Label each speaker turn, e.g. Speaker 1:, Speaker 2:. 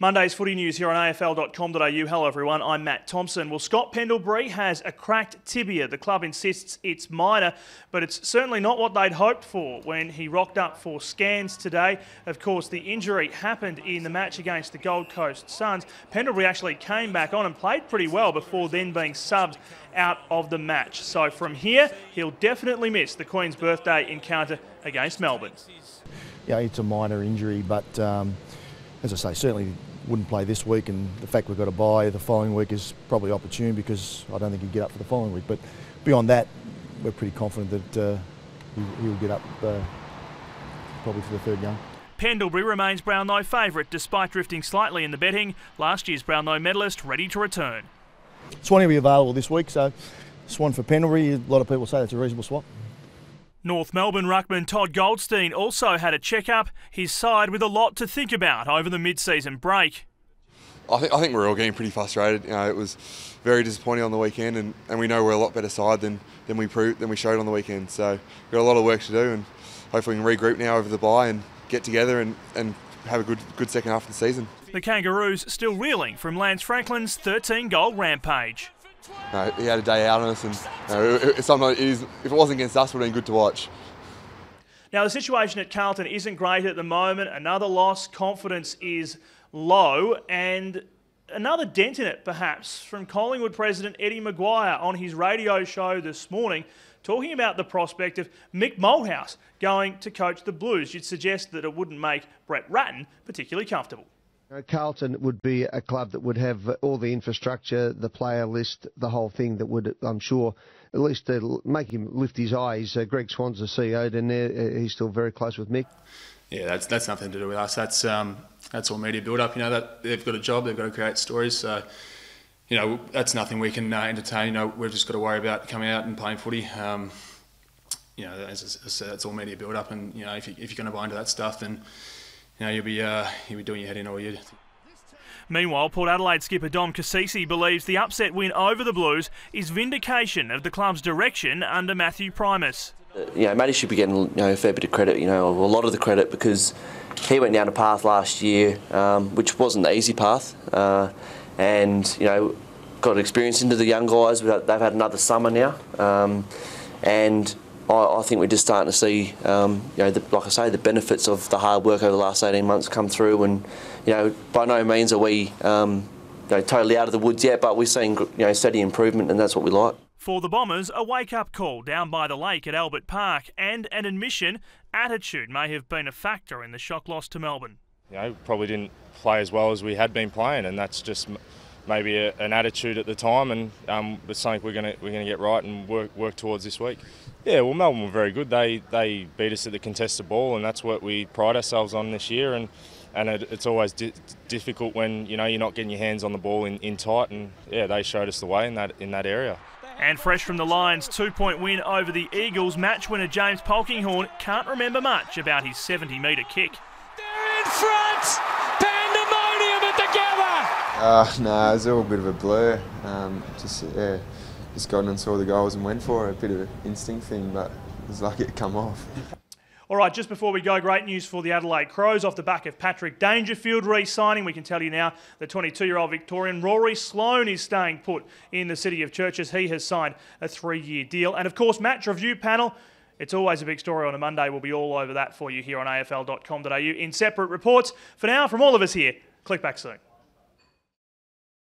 Speaker 1: Monday's footy news here on AFL.com.au. Hello everyone, I'm Matt Thompson. Well, Scott Pendlebury has a cracked tibia. The club insists it's minor, but it's certainly not what they'd hoped for when he rocked up for scans today. Of course, the injury happened in the match against the Gold Coast Suns. Pendlebury actually came back on and played pretty well before then being subbed out of the match. So from here, he'll definitely miss the Queen's Birthday encounter against Melbourne.
Speaker 2: Yeah, it's a minor injury, but as I say, certainly wouldn't play this week, and the fact we've got a bye the following week is probably opportune because I don't think he'd get up for the following week. But beyond that, we're pretty confident that he'll get up probably for the third game.
Speaker 1: Pendlebury remains Brownlow favourite despite drifting slightly in the betting. Last year's Brownlow medalist ready to return.
Speaker 2: Swan will be available this week, so Swan for Pendlebury. A lot of people say that's a reasonable swap.
Speaker 1: North Melbourne ruckman Todd Goldstein also had a check-up, his side with a lot to think about over the mid-season break.
Speaker 3: I think we're all getting pretty frustrated. You know, it was very disappointing on the weekend, and we know we're a lot better side than we showed on the weekend. So we've got a lot of work to do, and hopefully we can regroup now over the bye and get together and have a good second half of the season.
Speaker 1: The Kangaroos still reeling from Lance Franklin's 13-goal rampage.
Speaker 3: No, he had a day out on us, and sometimes if it wasn't against us, it would have been good to watch.
Speaker 1: Now, the situation at Carlton isn't great at the moment. Another loss, confidence is low, and another dent in it, perhaps, from Collingwood president Eddie Maguire on his radio show this morning, talking about the prospect of Mick Malthouse going to coach the Blues. You'd suggest that it wouldn't make Brett Ratton particularly comfortable.
Speaker 4: Carlton would be a club that would have all the infrastructure, the player list, the whole thing that would, I'm sure, at least make him lift his eyes. Greg Swan's the CEO, and he's still very close with Mick.
Speaker 5: Yeah, that's nothing to do with us. That's all media build-up. You know, that they've got a job, they've got to create stories. So, you know, that's nothing we can entertain. You know, we've just got to worry about coming out and playing footy. You know, as I said, it's all media build-up, and you know, if you're going to buy into that stuff, then you know, you'll be doing your head in all year.
Speaker 1: Meanwhile, Port Adelaide skipper Dom Cassisi believes the upset win over the Blues is vindication of the club's direction under Matthew Primus.
Speaker 6: You know, Matty should be getting a fair bit of credit, a lot of the credit, because he went down a path last year which wasn't the easy path, and got experience into the young guys. They've had another summer now, and I think we're just starting to see, like I say, the benefits of the hard work over the last 18 months come through. And by no means are we totally out of the woods yet, but we're seeing steady improvement, and that's what we like.
Speaker 1: For the Bombers, a wake-up call down by the lake at Albert Park, and an admission attitude may have been a factor in the shock loss to Melbourne.
Speaker 7: Probably didn't play as well as we had been playing, and that's just maybe an attitude at the time, and it's something we're going to get right and work towards this week. Yeah, well, Melbourne were very good. They beat us at the contested ball, and that's what we pride ourselves on this year. And it's always difficult when you're not getting your hands on the ball in tight. And yeah, they showed us the way in that area.
Speaker 1: And fresh from the Lions' 2-point win over the Eagles, match winner James Polkinghorne can't remember much about his 70-metre kick.
Speaker 8: They're in front! Pandemonium at the Gabba!
Speaker 3: No, it was all a bit of a blur. Just got in and saw the goals and went for it. A bit of an instinct thing, but it was lucky it come off.
Speaker 1: All right, just before we go, great news for the Adelaide Crows off the back of Patrick Dangerfield re-signing. We can tell you now the 22-year-old Victorian Rory Sloane is staying put in the City of Churches. He has signed a 3-year deal. And of course, match review panel. It's always a big story on a Monday. We'll be all over that for you here on AFL.com.au in separate reports. For now, from all of us here, click back soon.